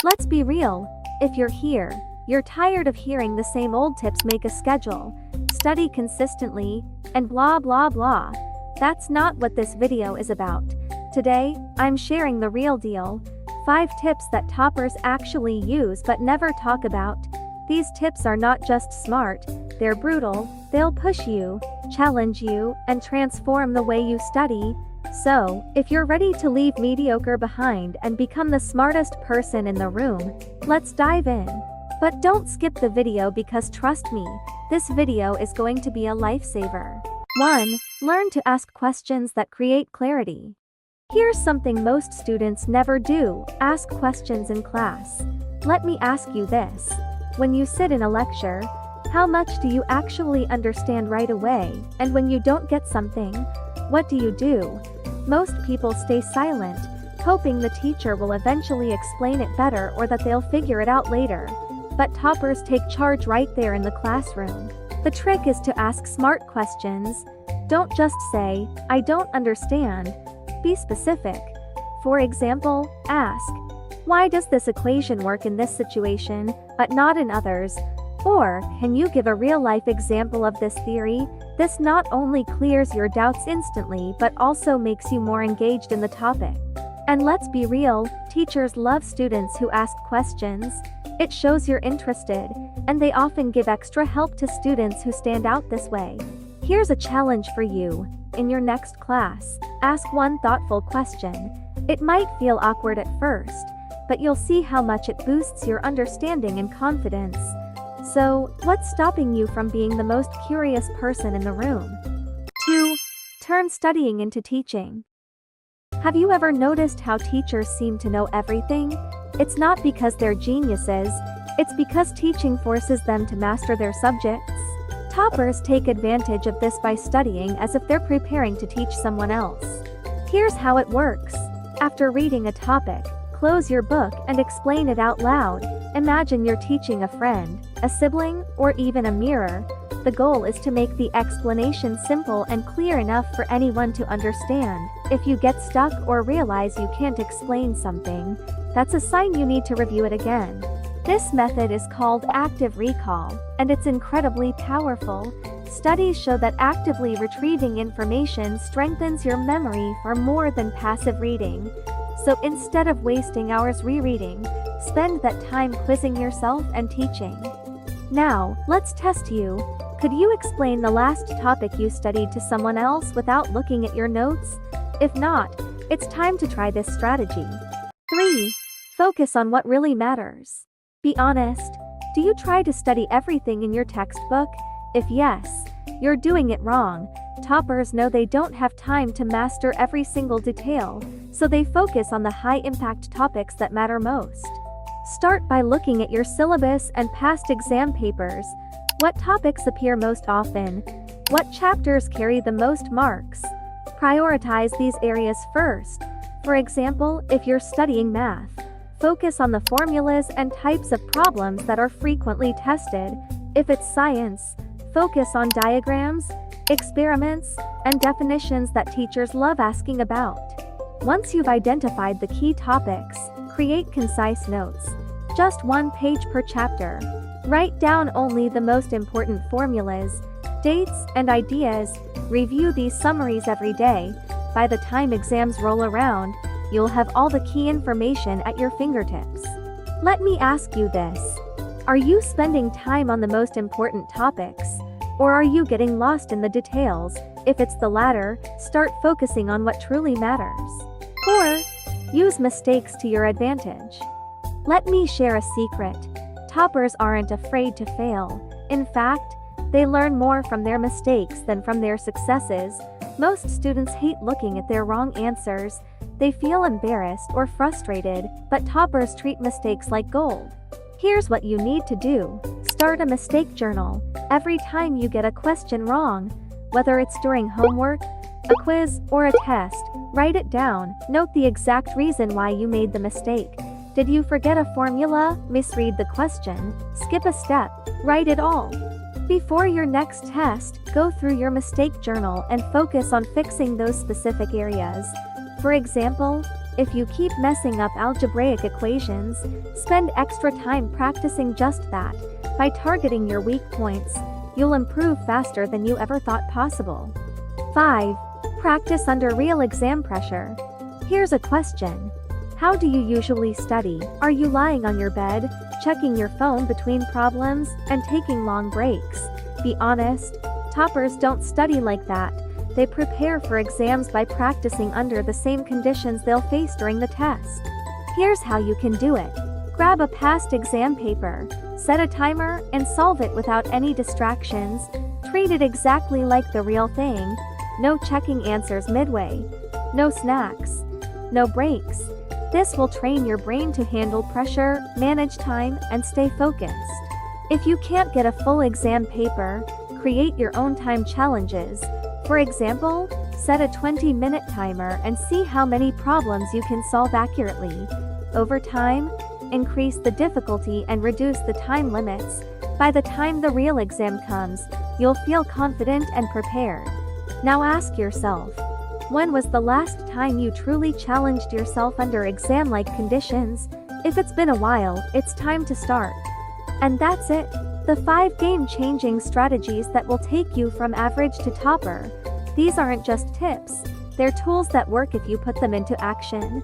Let's be real. If you're here, you're tired of hearing the same old tips: make a schedule, study consistently, and blah blah blah. That's not what this video is about. Today, I'm sharing the real deal. 5 tips that toppers actually use but never talk about. These tips are not just smart, they're brutal. They'll push you, challenge you, and transform the way you study. So, if you're ready to leave mediocre behind and become the smartest person in the room, let's dive in. But don't skip the video, because trust me, this video is going to be a lifesaver. 1. Learn to ask questions that create clarity. Here's something most students never do: ask questions in class. Let me ask you this. When you sit in a lecture, how much do you actually understand right away? And when you don't get something, what do you do? Most people stay silent, hoping the teacher will eventually explain it better or that they'll figure it out later. But toppers take charge right there in the classroom. The trick is to ask smart questions. Don't just say, "I don't understand." Be specific. For example, ask, "Why does this equation work in this situation, but not in others?" Or, "Can you give a real-life example of this theory?" This not only clears your doubts instantly but also makes you more engaged in the topic. And let's be real, teachers love students who ask questions. It shows you're interested, and they often give extra help to students who stand out this way. Here's a challenge for you. In your next class, ask one thoughtful question. It might feel awkward at first, but you'll see how much it boosts your understanding and confidence. So, what's stopping you from being the most curious person in the room? 2. Turn studying into teaching. Have you ever noticed how teachers seem to know everything? It's not because they're geniuses, it's because teaching forces them to master their subjects. Toppers take advantage of this by studying as if they're preparing to teach someone else. Here's how it works. After reading a topic, close your book and explain it out loud. Imagine you're teaching a friend, a sibling, or even a mirror. The goal is to make the explanation simple and clear enough for anyone to understand. If you get stuck or realize you can't explain something, that's a sign you need to review it again. This method is called active recall, and it's incredibly powerful. Studies show that actively retrieving information strengthens your memory far more than passive reading. So instead of wasting hours rereading, spend that time quizzing yourself and teaching. Now, let's test you. Could you explain the last topic you studied to someone else without looking at your notes? If not, it's time to try this strategy. 3. Focus on what really matters. Be honest. Do you try to study everything in your textbook? If yes, you're doing it wrong. Toppers know they don't have time to master every single detail, so they focus on the high-impact topics that matter most. Start by looking at your syllabus and past exam papers. What topics appear most often? What chapters carry the most marks? Prioritize these areas first. For example, if you're studying math, focus on the formulas and types of problems that are frequently tested. If it's science, focus on diagrams, experiments, and definitions that teachers love asking about. Once you've identified the key topics, create concise notes. Just 1 page per chapter. Write down only the most important formulas, dates, and ideas. Review these summaries every day. By the time exams roll around, you'll have all the key information at your fingertips. Let me ask you this. Are you spending time on the most important topics? Or are you getting lost in the details? If it's the latter, start focusing on what truly matters. 4. Use mistakes to your advantage. Let me share a secret. Toppers aren't afraid to fail. In fact, they learn more from their mistakes than from their successes. Most students hate looking at their wrong answers. They feel embarrassed or frustrated, but toppers treat mistakes like gold. Here's what you need to do. Start a mistake journal. Every time you get a question wrong, whether it's during homework, a quiz, or a test, write it down. Note the exact reason why you made the mistake. Did you forget a formula, misread the question, skip a step? Write it all. Before your next test, go through your mistake journal and focus on fixing those specific areas. For example, If you keep messing up algebraic equations, spend extra time practicing just that. By targeting your weak points, you'll improve faster than you ever thought possible. 5. Practice under real exam pressure. Here's a question. How do you usually study? Are you lying on your bed, checking your phone between problems, and taking long breaks? Be honest, toppers don't study like that. They prepare for exams by practicing under the same conditions they'll face during the test. Here's how you can do it. Grab a past exam paper, set a timer, and solve it without any distractions. Treat it exactly like the real thing. No checking answers midway. No snacks. No breaks. This will train your brain to handle pressure, manage time, and stay focused. If you can't get a full exam paper, create your own time challenges. For example, set a 20-minute timer and see how many problems you can solve accurately. Over time, increase the difficulty and reduce the time limits. By the time the real exam comes, you'll feel confident and prepared. Now ask yourself, when was the last time you truly challenged yourself under exam-like conditions? If it's been a while, it's time to start. And that's it. The 5 game-changing strategies that will take you from average to topper. These aren't just tips, they're tools that work if you put them into action.